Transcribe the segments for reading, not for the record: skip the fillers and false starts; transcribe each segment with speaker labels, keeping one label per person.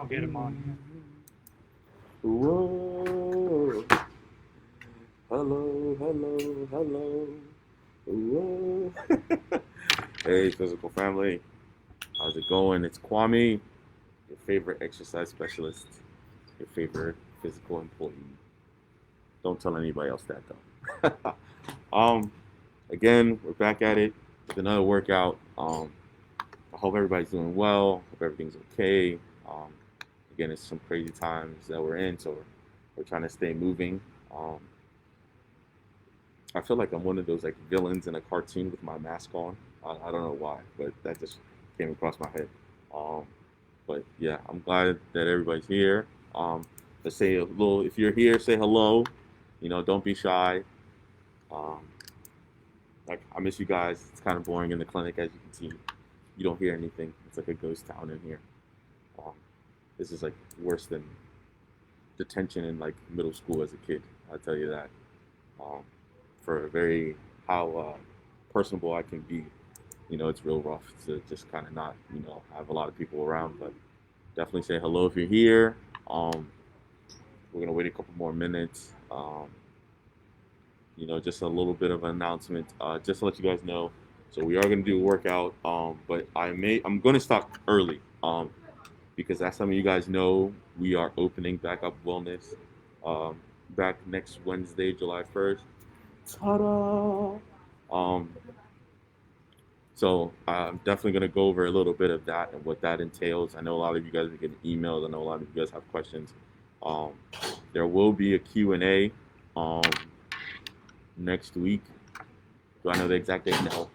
Speaker 1: get him on.
Speaker 2: Whoa. Hello, hello, hello. Whoa. Hey, physical family. How's it going? It's Kwame, your favorite exercise specialist, your favorite physical employee. Don't tell anybody else that though. um, Again, we're back at it with another workout. I hope everybody's doing well. Hope everything's okay. Um, Again, it's some crazy times that we're in, so we're trying to stay moving. Um, I feel like I'm one of those like villains in a cartoon with my mask on. I don't know why, but that just came across my head. Um, but yeah, I'm glad that everybody's here. Let's say a little. If you're here, say hello. Don't be shy. Um, like I miss you guys. It's kind of boring in the clinic, as you can see. You don't hear anything. It's like a ghost town in here. Um, this is like worse than detention in like middle school as a kid. I'll tell you that. Um, for a very how personable I can be. It's real rough to just kind of not, have a lot of people around. But definitely say hello if you're here. We're gonna wait a couple more minutes. Just a little bit of an announcement, just to let you guys know. So we are gonna do a workout, but I'm gonna start early, because as some of you guys know, we are opening back up wellness, um, back next Wednesday, July 1st. Ta-da! Um, so I'm definitely going to go over a little bit of that and what that entails. I know a lot of you guys are getting emails. I know a lot of you guys have questions. Um, there will be a Q&A um, next week. Do I know the exact date? No,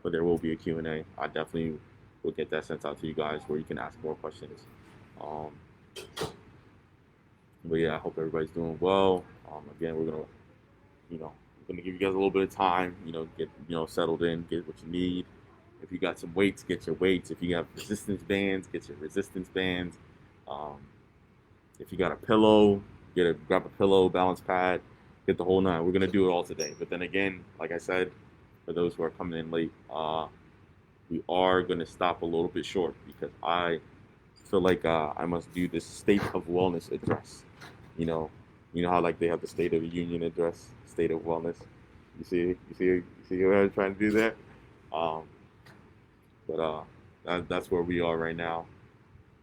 Speaker 2: but there will be a Q&A. I definitely will get that sent out to you guys where you can ask more questions. Um, but yeah, I hope everybody's doing well. Again, we're gonna give you guys a little bit of time. Get settled in, get what you need. If you got some weights, get your weights. If you have resistance bands, get your resistance bands. Um, if you got a pillow, grab a pillow, balance pad, get the whole nine. We're gonna do it all today. But then again, like I said, for those who are coming in late, we are gonna stop a little bit short because I feel like I must do this state of wellness address. You know, you know how like they have the State of the Union address, state of wellness. You see how I'm trying to do that. Um, but that's where we are right now.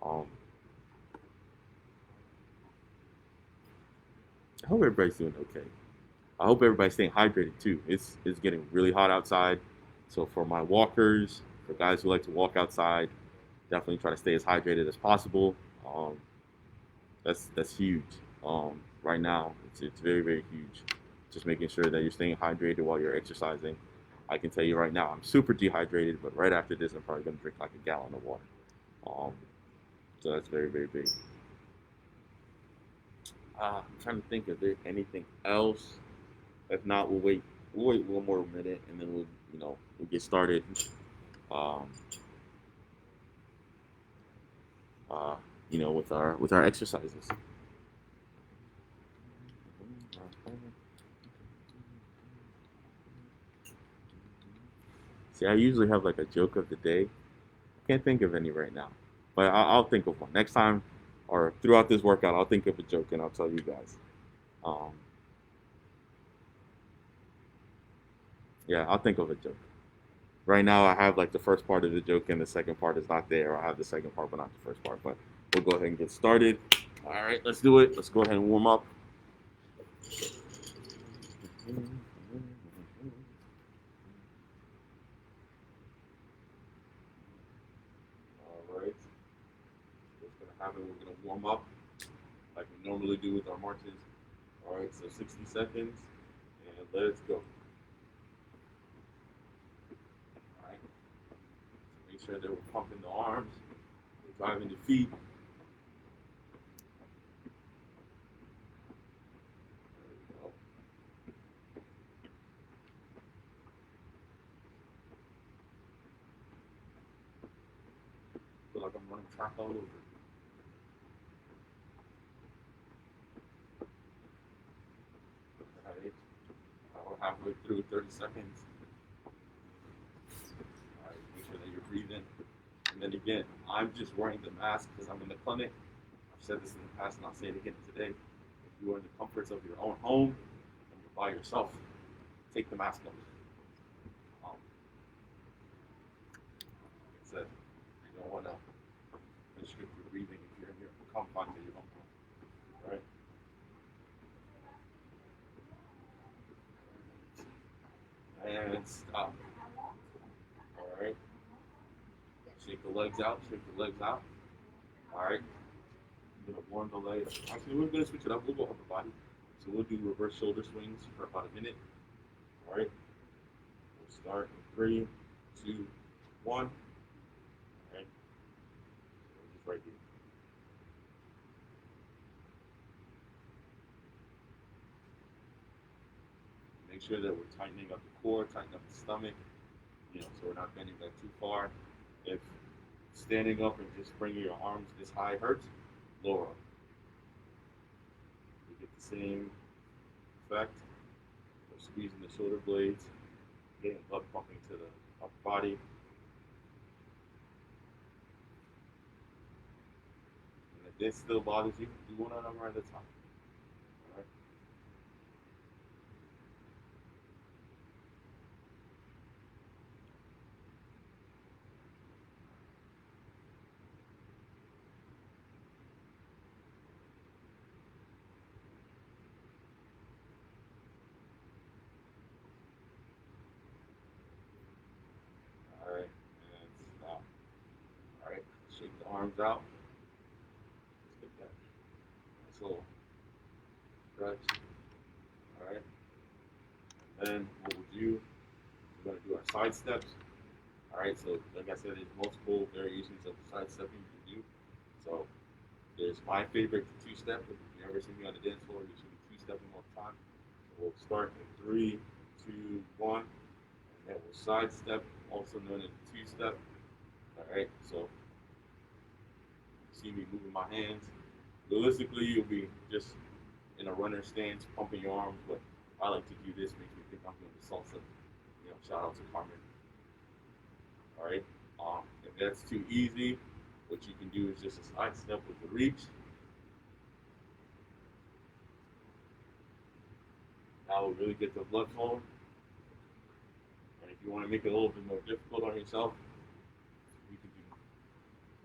Speaker 2: Um, I hope everybody's doing okay. I hope everybody's staying hydrated too. It's getting really hot outside, so for my walkers, for guys who like to walk outside, definitely try to stay as hydrated as possible. Um, that's huge. Right now, it's very very huge. Just making sure that you're staying hydrated while you're exercising. I can tell you right now, I'm super dehydrated, but right after this, I'm probably gonna drink like a gallon of water. Um, so that's very very big. I'm trying to think if there's anything else. If not, we'll wait one more minute and then we'll get started. Um, uh, with our exercises. See, I usually have like a joke of the day. I can't think of any right now, but I'll think of one next time, or throughout this workout. I'll think of a joke and I'll tell you guys. Um, yeah, I'll think of a joke. Right now, I have like the first part of the joke and the second part is not there. I have the second part but not the first part. But we'll go ahead and get started. All right, let's do it. Let's go ahead and warm up. All right, what's gonna happen? We're gonna warm up like we normally do with our marches. All right, so 60 seconds, and let's go. All right, so make sure that we're pumping the arms, we're driving the feet. There we go. Feel like I'm running track all over. All right, we're halfway through, 30 seconds. All right, make sure that you're breathing in And again, I'm just wearing the mask because I'm in the clinic. I've said this in the past and I'll say it again today. If you are in the comforts of your own home and you're by yourself, take the mask off. Like I said, you don't want to restrict your breathing if you're in your confines of your own home. Right? And stop. Alright. Shake the legs out, shake the legs out. Alright. I'm gonna warm the legs. Actually, we're gonna switch it up. We'll go upper body. So we'll do reverse shoulder swings for about a minute. Alright. We'll start in 3, 2, 1. Alright. So just right here. Make sure that we're tightening up the core, tightening up the stomach, so we're not bending that too far. If standing up and just bringing your arms this high hurts, lower them. You get the same effect of squeezing the shoulder blades, getting blood pumping to the upper body. And if this still bothers you, do one arm at a time. All right. All right, and stop. All right, shake the arms out. Let's get that. Nice little stretch. All right, and then what we'll do, we're going to do our side steps. All right, so like I said, there's multiple variations of side stepping you can do. So there's my favorite two-step. If you ever see me on the dance floor, you see me two-stepping all the time. So we'll start in 3, 2, 1, and then we'll side step, also known as two-step. All right, so you see me moving my hands. Realistically, you'll be just in a runner stance, pumping your arms, but I like to do this, makes me think I'm doing the salsa. Shout out to Kwame. All right, if that's too easy, what you can do is just a side step with the reach. That will really get the blood flowing. And if you want to make it a little bit more difficult on yourself, you can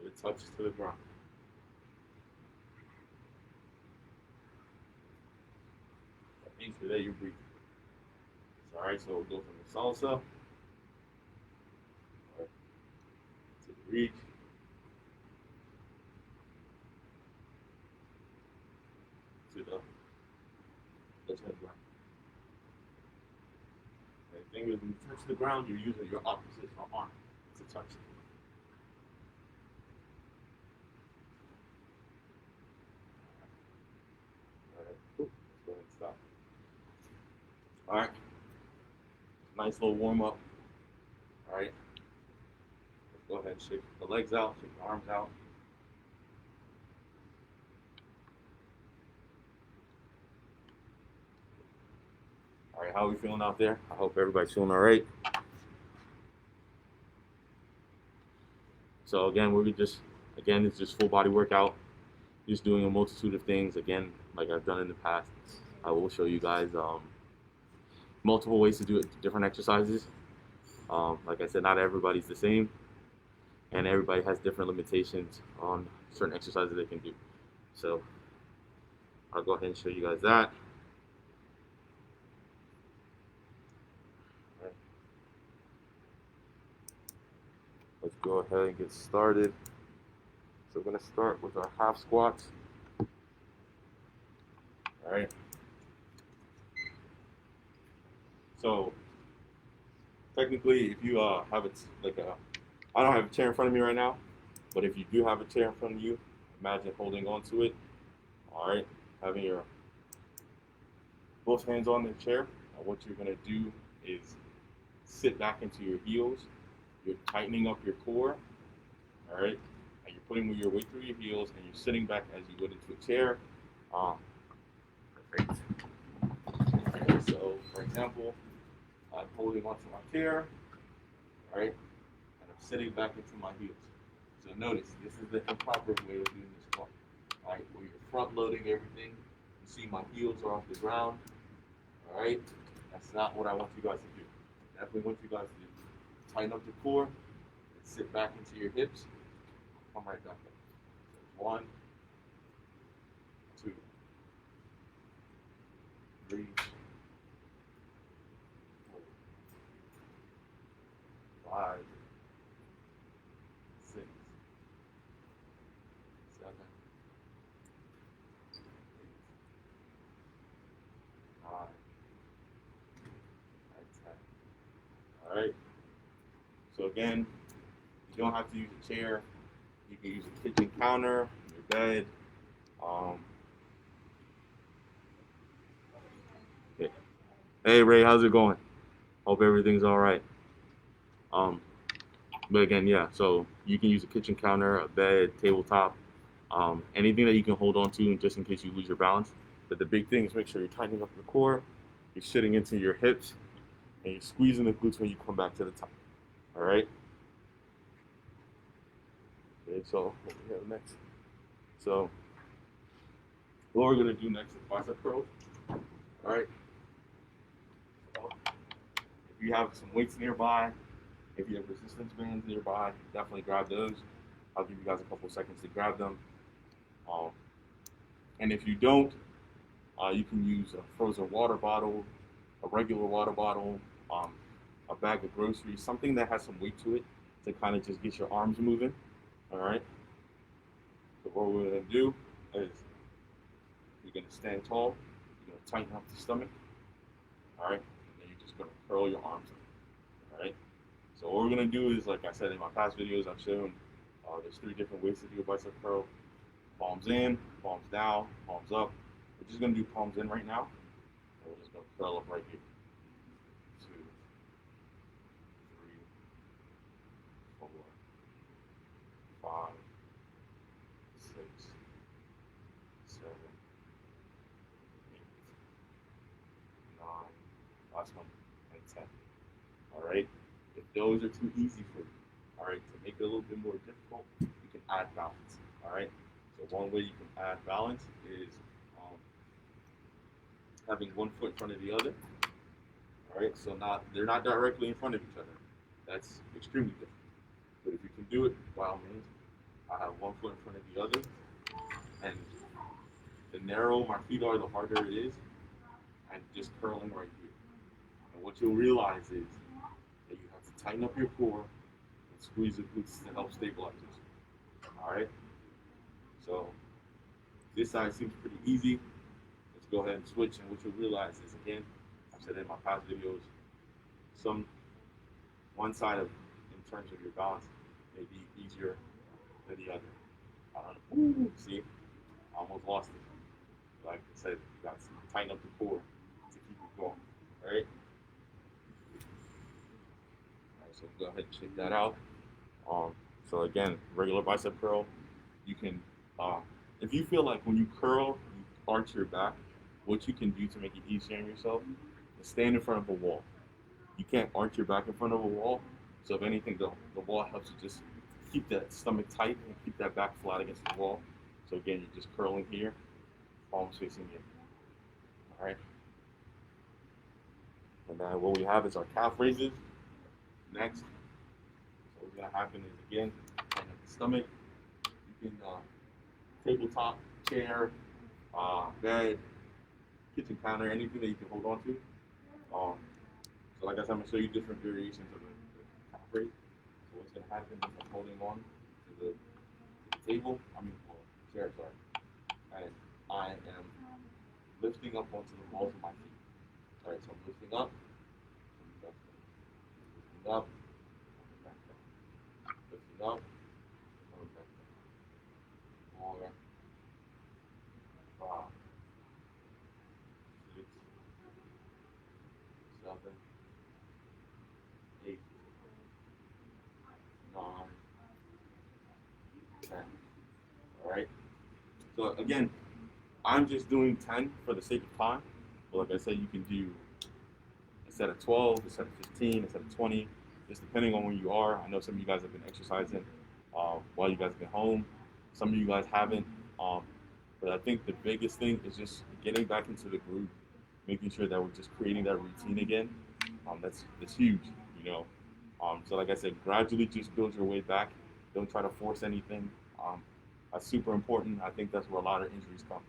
Speaker 2: do it touches to the ground. That means that you're breathing. All right, so we'll go from the salsa, all right, to the reach, to the touch the ground. And the thing is, when you touch the ground, you're using your opposite arm to touch it. All right, cool. Let's go ahead and stop. All right. Nice little warm up. All right. Let's go ahead and shake the legs out, shake the arms out. All right, how are we feeling out there? I hope everybody's feeling all right. So again, it's just full body workout. Just doing a multitude of things. Again, like I've done in the past, I will show you guys multiple ways to do it, different exercises. Like I said, not everybody's the same, and everybody has different limitations on certain exercises they can do. So I'll go ahead and show you guys that. Right. Let's go ahead and get started. So we're going to start with our half squats. All right. So technically, if you have it I don't have a chair in front of me right now, but if you do have a chair in front of you, imagine holding on to it. All right, having your both hands on the chair. What you're gonna do is sit back into your heels. You're tightening up your core. All right, and you're putting your weight through your heels, and you're sitting back as you would into a chair. Perfect. Okay, so for example, I'm holding onto my chair, all right, and I'm sitting back into my heels. So notice, this is the improper way of doing this squat. Alright, where you're front loading everything. You see my heels are off the ground. Alright? That's not what I want you guys to do. I definitely want you guys to tighten up the core and sit back into your hips. Come right back up. So 1, 2, 3, 4, 5, 6, 7, 8, 9, and 10. Alright? So again, you don't have to use a chair. You can use a kitchen counter, your bed. Hey Ray, how's it going? Hope everything's all right. But again, yeah. So you can use a kitchen counter, a bed, tabletop, anything that you can hold on to, just in case you lose your balance. But the big thing is make sure you're tightening up your core. You're sitting into your hips, and you're squeezing the glutes when you come back to the top. All right. Okay. So what we have next? So what we're gonna do next is bicep curls. All right. So, if you have some weights nearby, if you have resistance bands nearby, definitely grab those. I'll give you guys a couple seconds to grab them. And if you don't, you can use a frozen water bottle, a regular water bottle, a bag of groceries, something that has some weight to it to kind of just get your arms moving. All right. So what we're gonna do is you're gonna stand tall. You're gonna tighten up the stomach. All right. And then you're just gonna curl your arms up. All right. So what we're gonna do is, like I said in my past videos, I've shown there's 3 different ways to do a bicep curl: palms in, palms down, palms up. We're just gonna do palms in right now, and we're just gonna curl up right here. 2, 3, 4, 5, 6, 7, 8, 9. Last one, and 10. All right. If those are too easy for you, all right, to make it a little bit more difficult, you can add balance. All right. So one way you can add balance is having one foot in front of the other. All right. So they're not directly in front of each other. That's extremely difficult. But if you can do it, by all means, I have one foot in front of the other, and the narrower my feet are, the harder it is, and just curling right here. And what you'll realize is that you have to tighten up your core and squeeze the glutes to help stabilize this. All right. So this side seems pretty easy. Let's go ahead and switch, and what you'll realize is, again, I've said in my past videos, one side in terms of your balance may be easier than the other. See, I almost lost it. Like I said, you got to tighten up the core to keep it going. All right. So go ahead and check that out. So again, regular bicep curl. You can, if you feel like when you curl, you arch your back, what you can do to make it easier on yourself is stand in front of a wall. You can't arch your back in front of a wall. So if anything, the wall helps you just keep that stomach tight and keep that back flat against the wall. So again, you're just curling here, palms facing in. All right. And then what we have is our calf raises. Next, so what's gonna happen is, again, tighten up the stomach. You can tabletop, chair, bed, kitchen counter, anything that you can hold on to. So like I said, I'm gonna show you different variations of the calf raise. So what's gonna happen is I'm holding on to the table. Chair, sorry, and I am lifting up onto the balls of my feet. All right, so I'm lifting up. Lifting up, coming back down. Lifting up, coming back down. 4, 5, 6, 7, 8, 9, 10. All right. So again, I'm just doing 10 for the sake of time. But like I said, you can do a set of 12, a set of 15, a set of 20, just depending on where you are. I know some of you guys have been exercising while you guys get home. Some of you guys haven't. Um, but I think the biggest thing is just getting back into the groove, making sure that we're just creating that routine again. That's huge, you know. So like I said, gradually just build your way back. Don't try to force anything. Um, that's super important. I think that's where a lot of injuries come.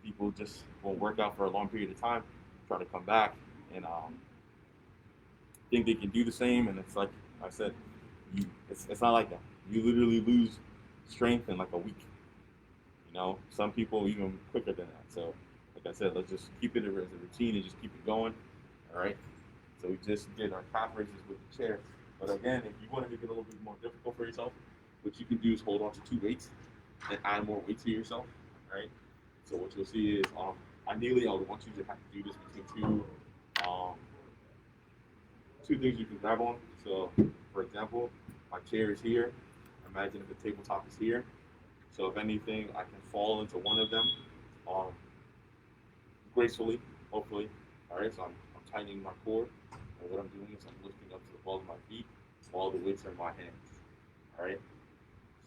Speaker 2: People just won't work out for a long period of time, try to come back, and think they can do the same. And it's like I said, it's not like that. You literally lose strength in like a week. You know, some people even quicker than that. So, like I said, let's just keep it as a routine and just keep it going. All right. So we just did our calf raises with the chair. But again, if you want to make it a little bit more difficult for yourself, what you can do is hold on to two weights and add more weight to yourself. All right. So what you'll see is, ideally, I would want you to have to do this between um, two things you can grab on. So, for example, my chair is here. Imagine if the tabletop is here. So if anything, I can fall into one of them um, gracefully, hopefully. All right, so I'm tightening my core. And what I'm doing is I'm lifting up to the balls of my feet while the weights are in my hands. All right,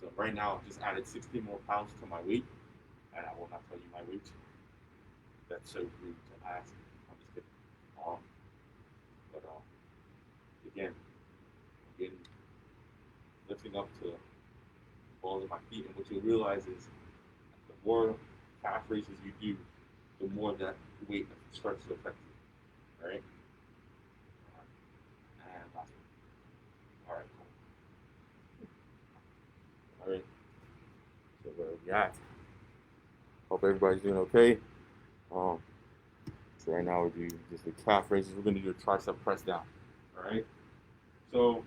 Speaker 2: so right now I've just added 60 more pounds to my weight, and I will not tell you my weight. That's so rude to ask. I'm just kidding. Um, but again, I'm getting lifting up to the balls of my feet, and what you'll realize is the more calf raises you do, the more that weight starts to affect you. All right? And last one. All right, cool. All right. So where we at? Hope everybody's doing okay. Um, so right now we do just the calf raises. We're gonna do a tricep press down. All right. So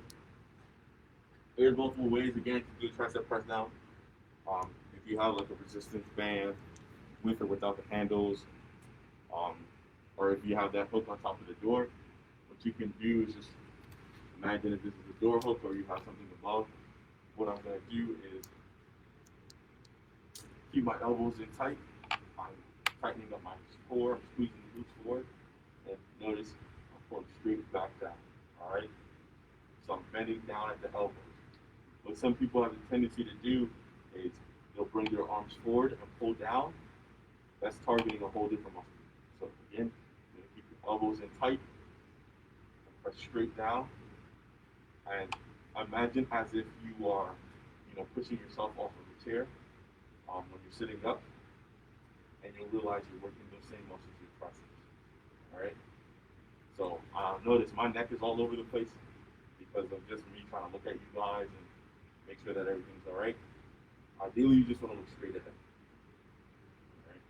Speaker 2: there's multiple ways again to do a tricep press down. If you have like a resistance band with or without the handles, um, or if you have that hook on top of the door, what you can do is just imagine if this is a door hook or you have something above. What I'm going to do is keep my elbows in tight. I'm tightening up my core, I'm squeezing the glutes forward, and notice I'm pulling straight back down. All right? So I'm bending down at the elbows. What some people have a tendency to do is they'll bring their arms forward and pull down. That's targeting a whole different muscle. So again, you're going to keep your elbows in tight, and press straight down, and imagine as if you are, pushing yourself off of the chair when you're sitting up, and you'll realize you're working those same muscles you're pressing. All right. So notice my neck is all over the place because of just me trying to look at you guys and make sure that everything's all right. Ideally, you just want to look straight ahead. All right.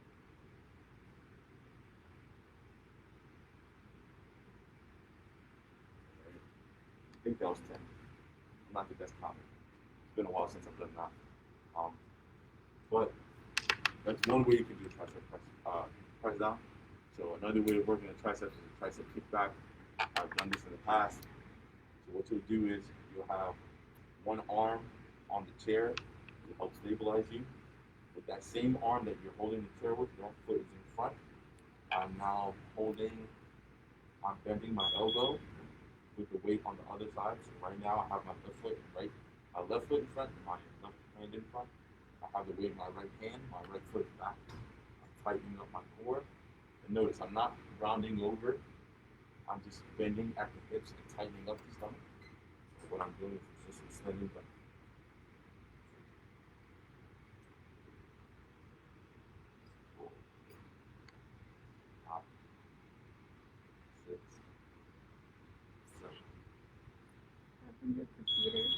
Speaker 2: All right. I think that was 10. I'm not the best comic. It's been a while since I've done that. But that's one way you can do a tricep press down. So another way of working a tricep is a tricep kickback. I've done this in the past. So what you'll do is you'll have one arm on the chair to help stabilize you. With that same arm that you're holding the chair with, your foot is in front. I'm now I'm bending my elbow with the weight on the other side. So right now I have my left foot in front, and my left hand in front. I have the weight in my right hand, my right foot is back. I'm tightening up my core. And notice I'm not rounding over. I'm just bending at the hips and tightening up the stomach. So what I'm doing is just extending the 6, 7.
Speaker 1: From your computer.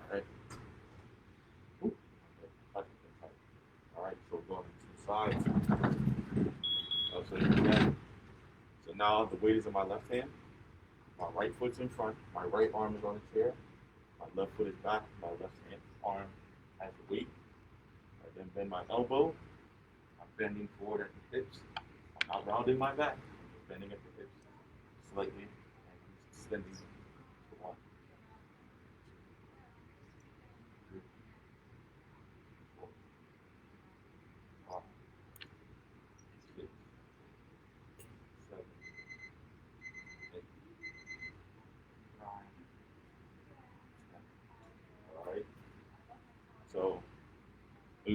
Speaker 2: Alright. Ooh. Okay. Alright, so going to the sides. So again. So now the weight is in my left hand. My right foot's in front. My right arm is on the chair. My left foot is back. My left arm has the weight. I then bend my elbow. I'm bending forward at the hips. I'm not rounding my back. I'm bending at the hips slightly and extending to 1, 2, 3, 4, 5, 6, 7, 8, 9,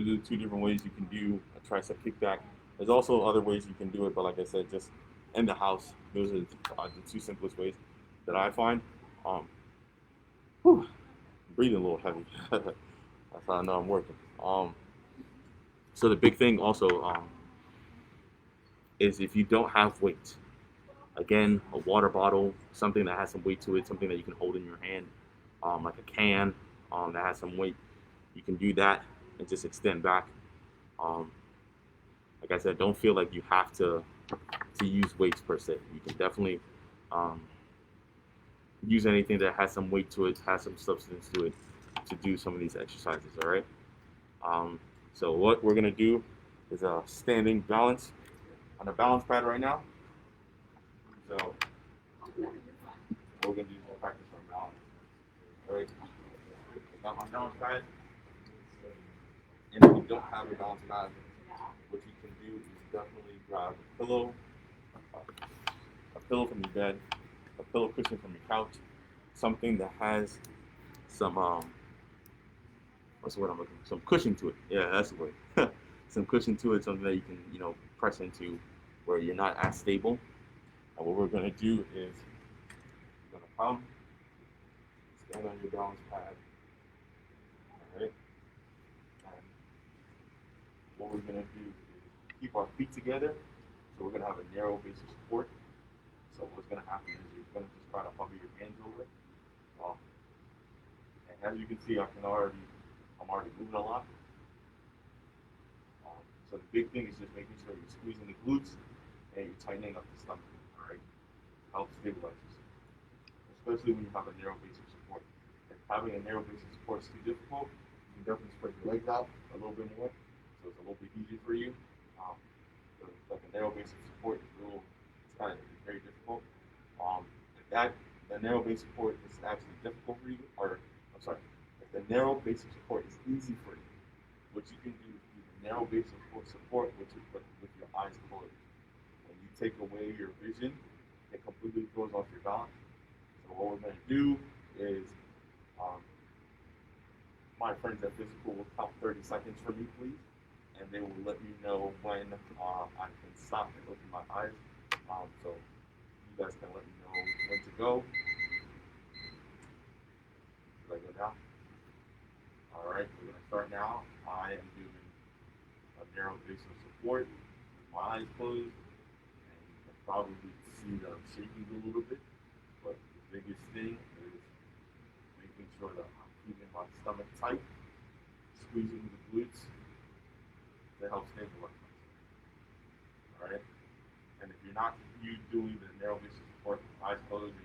Speaker 2: those are the two different ways you can do a tricep kickback. There's also other ways you can do it, but like I said, just in the house. Those are the two simplest ways that I find. Um, whew, I'm breathing a little heavy. That's how I know I'm working. So the big thing also is if you don't have weight, again, a water bottle, something that has some weight to it, something that you can hold in your hand, like a can that has some weight. You can do that and just extend back. Um, like I said, don't feel like you have to use weights per se. You can definitely um, use anything that has some weight to it, has some substance to it, to do some of these exercises. All right. Um, so what we're gonna do is a standing balance on a balance pad right now. So what we're gonna do is practice our balance. All right. I got my balance pad, and if you don't have a balance pad, what you can do is definitely grab a pillow from your bed, a pillow cushion from your couch, something that has some what's the word I'm looking for? Some cushion to it. Yeah, that's the word. Some cushion to it, something that you can press into where you're not as stable. And what we're gonna do is you're gonna come, stand on your balance pad. All right. And what we're gonna do is keep our feet together. So we're gonna have a narrow base of support. So what's gonna happen is you're gonna just try to hover your hands over it. Um, and as you can see, I'm already moving a lot. So the big thing is just making sure you're squeezing the glutes and you're tightening up the stomach. All right, help stabilize yourself, especially when you have a narrow base of support. If having a narrow base of support is too difficult, you can definitely spread your legs out a little bit more, so it's a little bit easier for you. So like a narrow base of support is it's kind of very difficult. If the narrow base of support is actually difficult for you, or I'm sorry, if the narrow base of support is easy for you, what you can do is use a narrow base of support with your eyes closed. When you take away your vision, it completely throws off your balance. So what we're going to do is, my friends at Physical will count 30 seconds for me, please, and they will let me know when I can stop and open my eyes. So you guys can let me know when to go. Should I go now? All right, we're going to start now. I am doing a narrow base of support, my eyes closed, and you can probably see that I'm shaking a little bit. But the biggest thing is making sure that I'm keeping my stomach tight, squeezing the glutes to help stabilize myself. All right, and if you're not doing the narrow base of support, eyes closed, or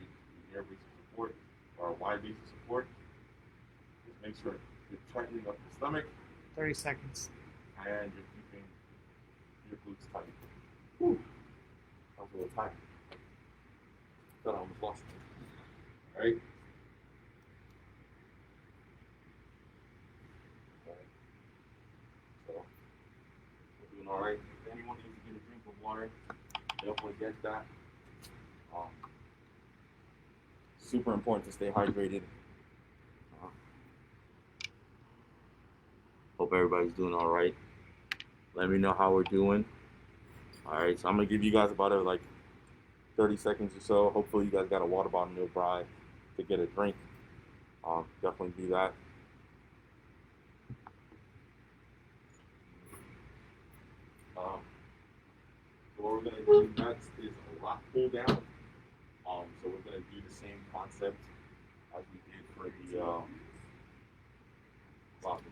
Speaker 2: narrow base of support, or a wide base of support, just make sure you're tightening up the stomach.
Speaker 3: 30 seconds.
Speaker 2: And you're keeping your glutes tight. Whew. I was a little tired. Thought I almost lost it. Alright? So, we're doing alright. If anyone needs to get a drink of water, definitely get that. Super important to stay hydrated. Hope everybody's doing alright. Let me know how we're doing. Alright, so I'm going to give you guys about 30 seconds or so. Hopefully you guys got a water bottle nearby to get a drink. Definitely do that. So what we're going to do next is a lat pull down. So we're going to do the same concept as we did for the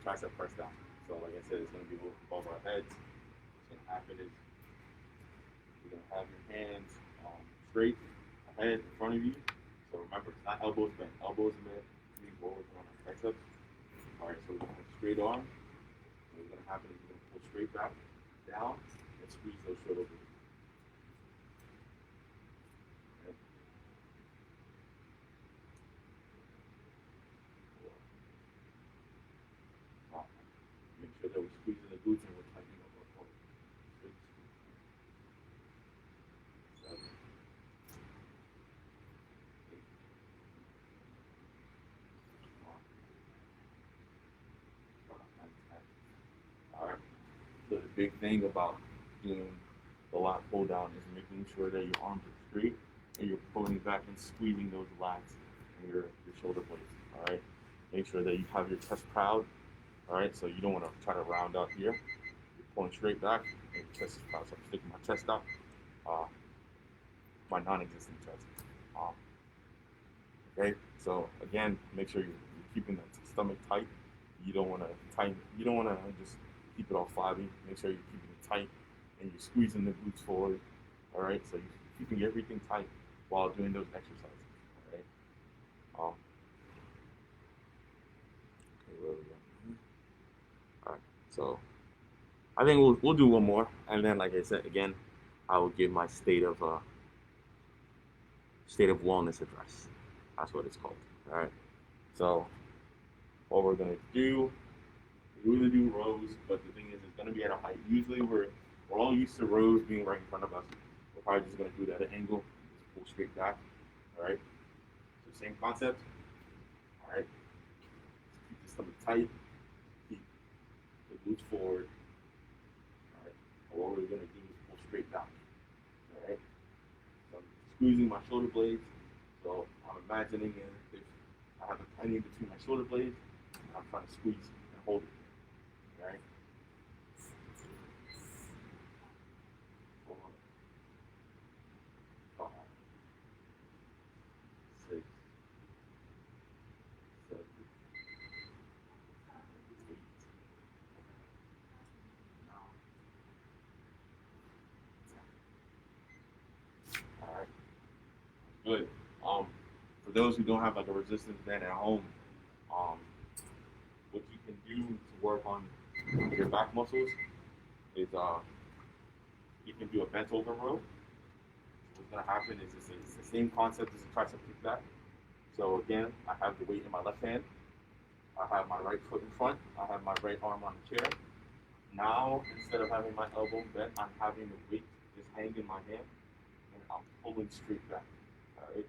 Speaker 2: tricep press down. So like I said, it's going to be above our heads. What's going to happen is you're going to have your hands straight ahead in front of you. So remember, it's not elbows bent. Elbows bent means what we're doing on triceps. All right, so we're going to straight arm. What's going to happen is you're going to pull straight back, down, and squeeze those shoulders. Make sure that we're squeezing the glutes and we're tightening up our core. 6, 7, 8, 9, 10. big thing about doing the lat pull down is making sure that your arms are straight and you're pulling back and squeezing those lats and your shoulder blades. All right. Make sure that you have your chest proud. All right. So you don't want to try to round out here. You're pulling straight back and your chest is proud. So I'm sticking my chest out, my non-existent chest. Okay. So again, make sure you're keeping the stomach tight. You don't want to tighten. You don't want to just keep it all flabby. Make sure you're keeping it tight and you're squeezing the glutes forward. All right. So you're keeping everything tight while doing those exercises. All right. Okay, where we go? All right. So I think we'll do one more, and then like I said again, I will give my state of wellness address. That's what it's called. All right. So what we're gonna do, we usually do rows, but the thing is, it's gonna be at a height. Usually we're all used to rows being right in front of us. We're probably just gonna do it at an angle, just pull straight back. All right. So same concept. All right. Keep the stomach tight. Keep the glutes forward. All right. And what we're gonna do is pull straight back. All right. So I'm squeezing my shoulder blades. So I'm imagining if I have a tiny between my shoulder blades, and I'm trying to squeeze and hold it. All right. 4, 5, 6, 7, 8, 9. All right. Good. For those who don't have like a resistance band at home, um, what you can do to work on your back muscles is you can do a bent over row. What's gonna happen is it's the same concept as a tricep kickback. So again, I have the weight in my left hand. I have my right foot in front. I have my right arm on the chair. Now, instead of having my elbow bent, I'm having the weight just hang in my hand, and I'm pulling straight back. All right,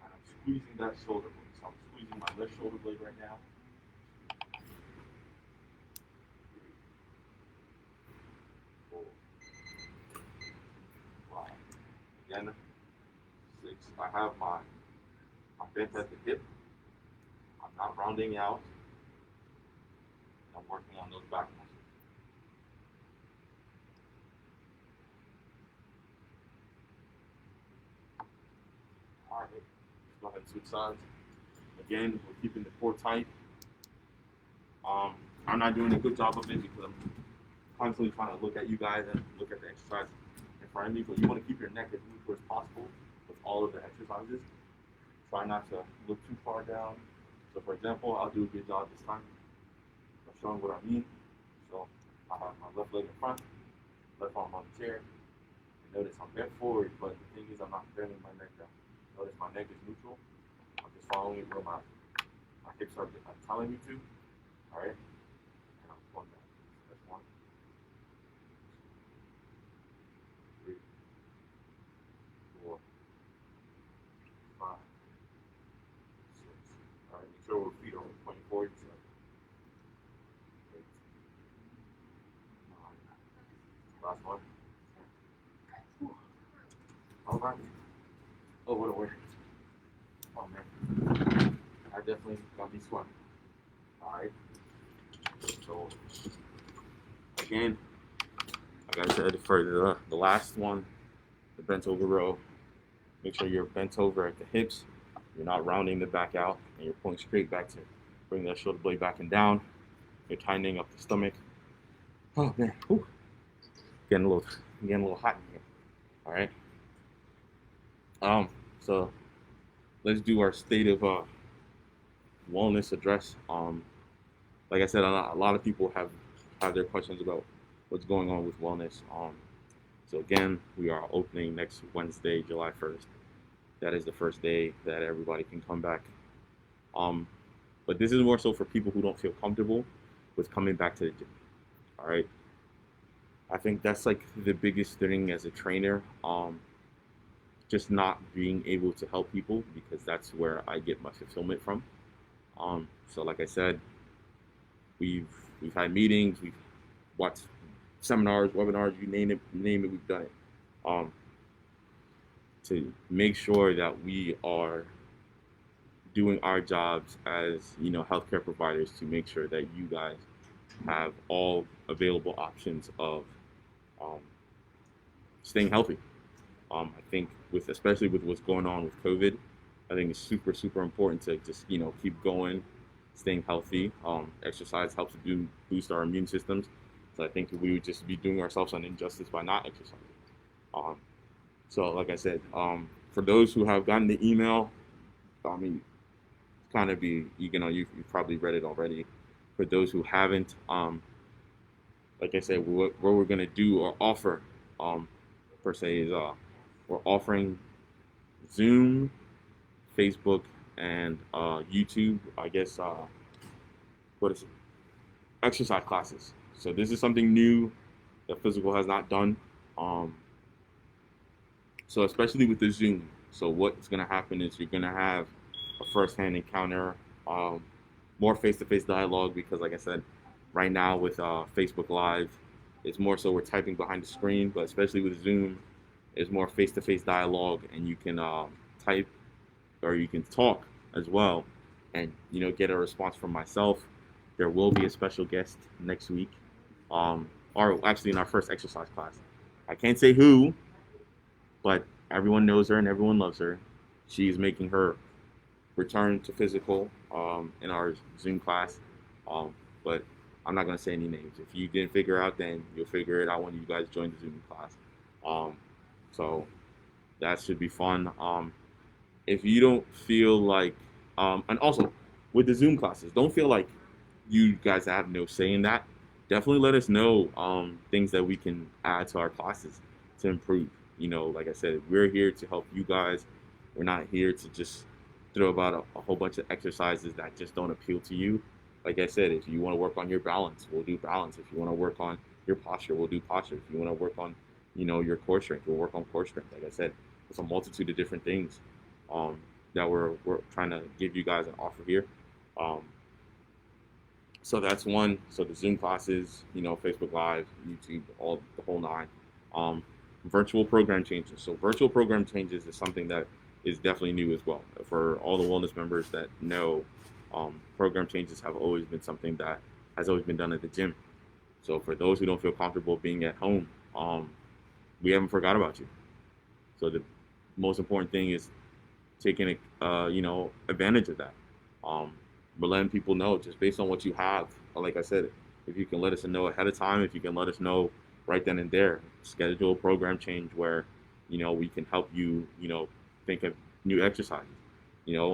Speaker 2: and I'm squeezing that shoulder blade. So I'm squeezing my left shoulder blade right now. 4, 5. Again, 6. I have I'm bent at the hip. I'm not rounding out. I'm working on those back muscles. All right, let's go ahead and switch sides. Again, we're keeping the core tight. I'm not doing a good job of it because I'm constantly trying to look at you guys and look at the exercise in front of me, but you want to keep your neck as neutral as possible with all of the exercises. Try not to look too far down. So for example, I'll do a good job this time of showing what I mean. So I have my left leg in front, left arm on the chair. And notice I'm bent forward, but the thing is I'm not bending my neck down. Notice my neck is neutral. I'm just following where my hips are telling me to. All right? And I'm pulling back. That's 1, 3, 4, 5, 6. All right, make sure our feet are pointing forward. 8, 9. Last one. All right. Oh, what a word. Oh, man. I definitely got me sweating. All right. So, again, like I said, for the last one, the bent over row, make sure you're bent over at the hips. You're not rounding the back out, and you're pulling straight back to bring that shoulder blade back and down. You're tightening up the stomach. Oh man, whew. Getting a little hot in here. All right. So let's do our state of wellness address. Like I said, a lot of people have their questions about what's going on with wellness. So again, we are opening next Wednesday, July 1st. That is the first day that everybody can come back. But this is more so for people who don't feel comfortable with coming back to the gym. All right. I think that's like the biggest thing as a trainer. Just not being able to help people because that's where I get my fulfillment from. So like I said, we've had meetings, we've watched seminars, webinars, you name it, we've done it. To make sure that we are doing our jobs as healthcare providers to make sure that you guys have all available options of um, staying healthy. I think especially with what's going on with COVID, I think it's super important to just keep going, staying healthy. Exercise helps to boost our immune systems, so I think we would just be doing ourselves an injustice by not exercising. Um, so like I said, for those who have gotten the email, I mean, kind of be you've probably read it already. For those who haven't, like I said, what we're gonna do or offer, per se, is we're offering Zoom, Facebook, and YouTube. I guess what is it? Exercise classes. So this is something new that Physical has not done. So especially with the Zoom. So what's gonna happen is you're gonna have a first-hand encounter, more face-to-face dialogue, because like I said, right now with Facebook Live, it's more so we're typing behind the screen, but especially with Zoom, it's more face-to-face dialogue, and you can type or you can talk as well, and get a response from myself. There will be a special guest next week, or actually in our first exercise class. I can't say who, but everyone knows her and everyone loves her. She's making her return to Physical in our Zoom class, but I'm not going to say any names. If you didn't figure out, then you'll figure it out when you guys join the Zoom class. So that should be fun. If you don't feel like, and also with the Zoom classes, don't feel like you guys have no say in that. Definitely let us know things that we can add to our classes to improve. Like I said, we're here to help you guys. We're not here to just throw about a whole bunch of exercises that just don't appeal to you. Like I said, if you want to work on your balance, we'll do balance. If you want to work on your posture, we'll do posture. If you want to work on, your core strength, we'll work on core strength. Like I said, there's a multitude of different things that we're trying to give you guys an offer here. So that's one. So the Zoom classes, Facebook Live, YouTube, all the whole nine. Virtual program changes. So virtual program changes is something that is definitely new as well. For all the wellness members that know, program changes have always been something that has always been done at the gym. So for those who don't feel comfortable being at home, we haven't forgot about you. So the most important thing is taking advantage of that. We're letting people know just based on what you have. Like I said, if you can let us know ahead of time, if you can let us know right then and there, schedule a program change where we can help you think of new exercises.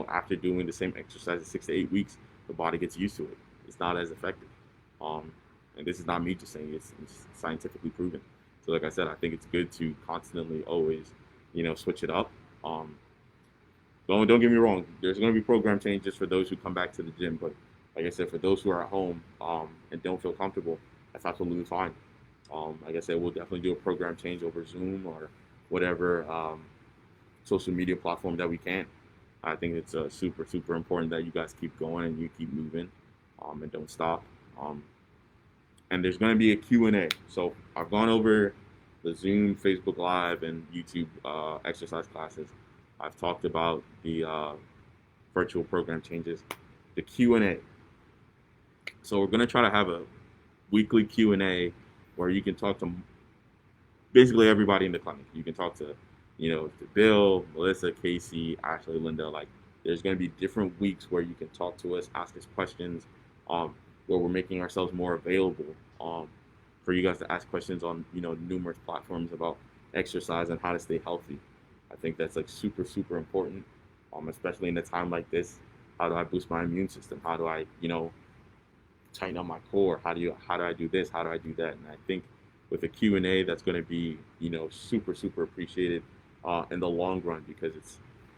Speaker 2: After doing the same exercise 6 to 8 weeks, the body gets used to it. It's not as effective. And this is not me just saying it's scientifically proven. So like I said, I think it's good to constantly always switch it up. Don't get me wrong. There's going to be program changes for those who come back to the gym, but like I said, for those who are at home and don't feel comfortable, that's absolutely fine. Like I said, we'll definitely do a program change over Zoom or whatever social media platform that we can. I think it's super important that you guys keep going and you keep moving and don't stop. And there's going to be a Q&A. So I've gone over the Zoom, Facebook Live, and YouTube exercise classes. I've talked about the virtual program changes, the Q&A. So we're going to try to have a weekly Q&A where you can talk to basically everybody in the clinic. You can talk to, to Bill, Melissa, Casey, Ashley, Linda. Like, there's going to be different weeks where you can talk to us, ask us questions, where we're making ourselves more available for you guys to ask questions on, numerous platforms about exercise and how to stay healthy. I think that's like super important, especially in a time like this. How do I boost my immune system? How do I, tighten up my core? How do I do this? How do I do that? And I think with a Q&A, that's going to be, super appreciated in the long run, because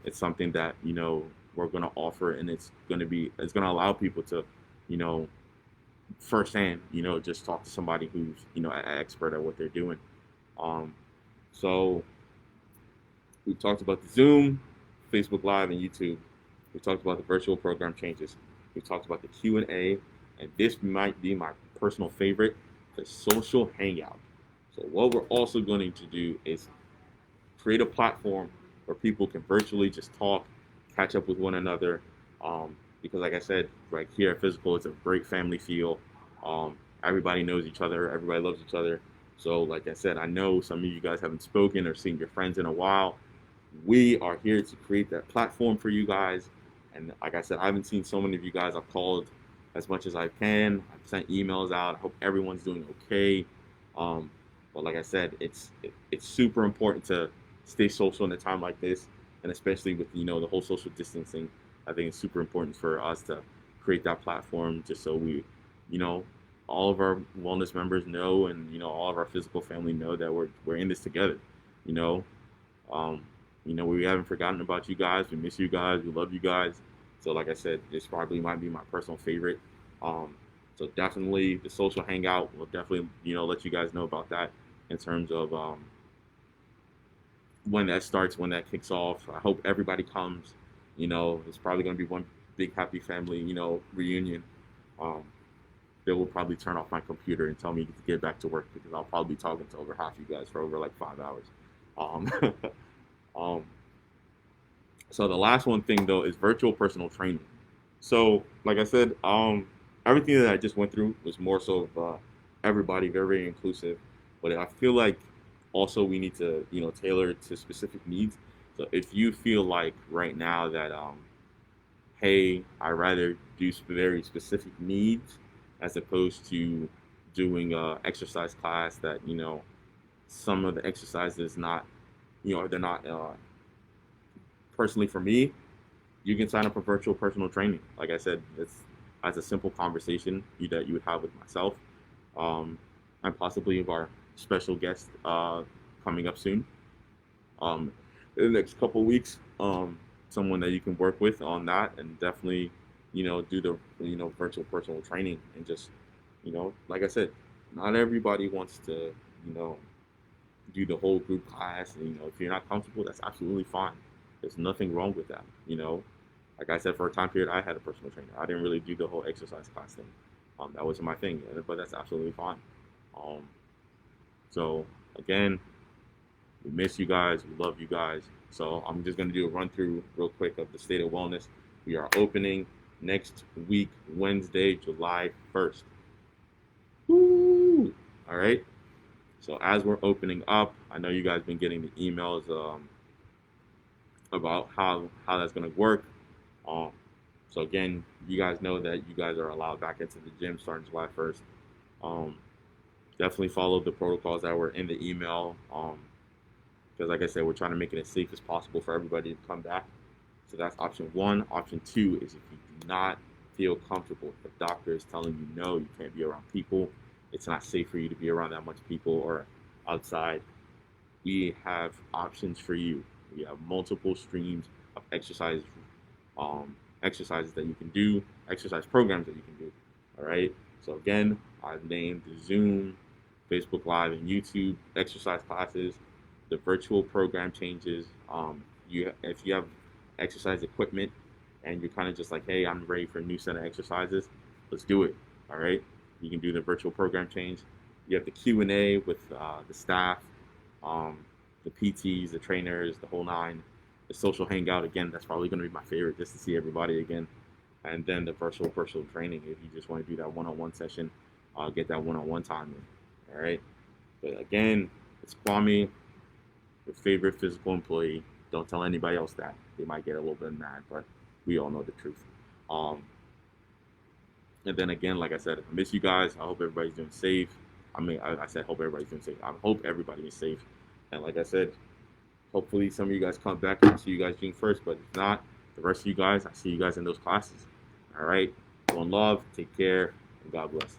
Speaker 2: it's something that, we're going to offer, and it's going to allow people to, firsthand, just talk to somebody who's, an expert at what they're doing. So we talked about the Zoom, Facebook Live, and YouTube. We talked about the virtual program changes. We talked about the Q&A, and this might be my personal favorite, the social hangout. So what we're also going to do is create a platform where people can virtually just talk, catch up with one another. Because, like I said, right here at Physical, it's a great family feel. Everybody knows each other, everybody loves each other. So, like I said, I know some of you guys haven't spoken or seen your friends in a while. We are here to create that platform for you guys. And like I said, I haven't seen so many of you guys. I've called as much as I can. I've sent emails out. I hope everyone's doing okay. Um, but like I said, it's super important to stay social in a time like this, and especially with the whole social distancing. I think it's super important for us to create that platform just so you know, all of our wellness members know, and all of our physical family know that we're in this together. You know, um, we haven't forgotten about you guys. We miss you guys. We love you guys. So, like I said, this probably might be my personal favorite. Um, so definitely the social hangout. We'll definitely let you guys know about that in terms of when that starts, when that kicks off. I hope everybody comes. It's probably going to be one big happy family reunion. Um, they will probably turn off my computer and tell me to get back to work because I'll probably be talking to over half you guys for over like 5 hours. Um, um, so the last one thing though is virtual personal training. So like I said, everything that I just went through was more so of everybody, very, very inclusive. But I feel like also we need to tailor it to specific needs. So if you feel like right now that hey, I rather do very specific needs as opposed to doing a exercise class that some of the exercises not they're not personally for me. You can sign up for virtual personal training. Like I said, it's as a simple conversation that you would have with myself, and possibly of our special guest coming up soon. In the next couple of weeks, someone that you can work with on that, and definitely, do the virtual personal training, and just, like I said, not everybody wants to, you know, do the whole group class. And, if you're not comfortable, that's absolutely fine. There's nothing wrong with that. Like I said, for a time period, I had a personal trainer. I didn't really do the whole exercise class thing. That wasn't my thing, but that's absolutely fine. Um, so again, we miss you guys. We love you guys. So I'm just gonna do a run through real quick of the state of wellness. We are opening next week, Wednesday, July 1st. Woo! All right. So as we're opening up, I know you guys been getting the emails about how that's gonna work. Um, so again, you guys know that you guys are allowed back into the gym starting July 1st. Um, Definitely follow the protocols that were in the email. Because like I said, we're trying to make it as safe as possible for everybody to come back. So that's option one. Option two is if you do not feel comfortable, if the doctor is telling you no, you can't be around people, it's not safe for you to be around that much people or outside, we have options for you. We have multiple streams of exercises that you can do, exercise programs that you can do. All right. So again, I've named Zoom, Facebook Live, and YouTube exercise classes, the virtual program changes. If you have exercise equipment and you're kind of just like, hey, I'm ready for a new set of exercises, let's do it. All right. You can do the virtual program change. You have the Q&A with the staff, the PTs, the trainers, the whole nine. The social hangout, again, that's probably going to be my favorite, just to see everybody again. And then the virtual personal training, if you just want to do that one-on-one session, get that one-on-one time in. All right. But again, it's Kwame, your favorite physical employee. Don't tell anybody else that. They might get a little bit mad, but we all know the truth. And then again, like I said, I miss you guys. I hope everybody's doing safe. I said hope everybody's doing safe. I hope everybody is safe. And like I said, hopefully some of you guys come back and see you guys June 1st. But if not, the rest of you guys, I see you guys in those classes. All right. One love. Take care. And God bless.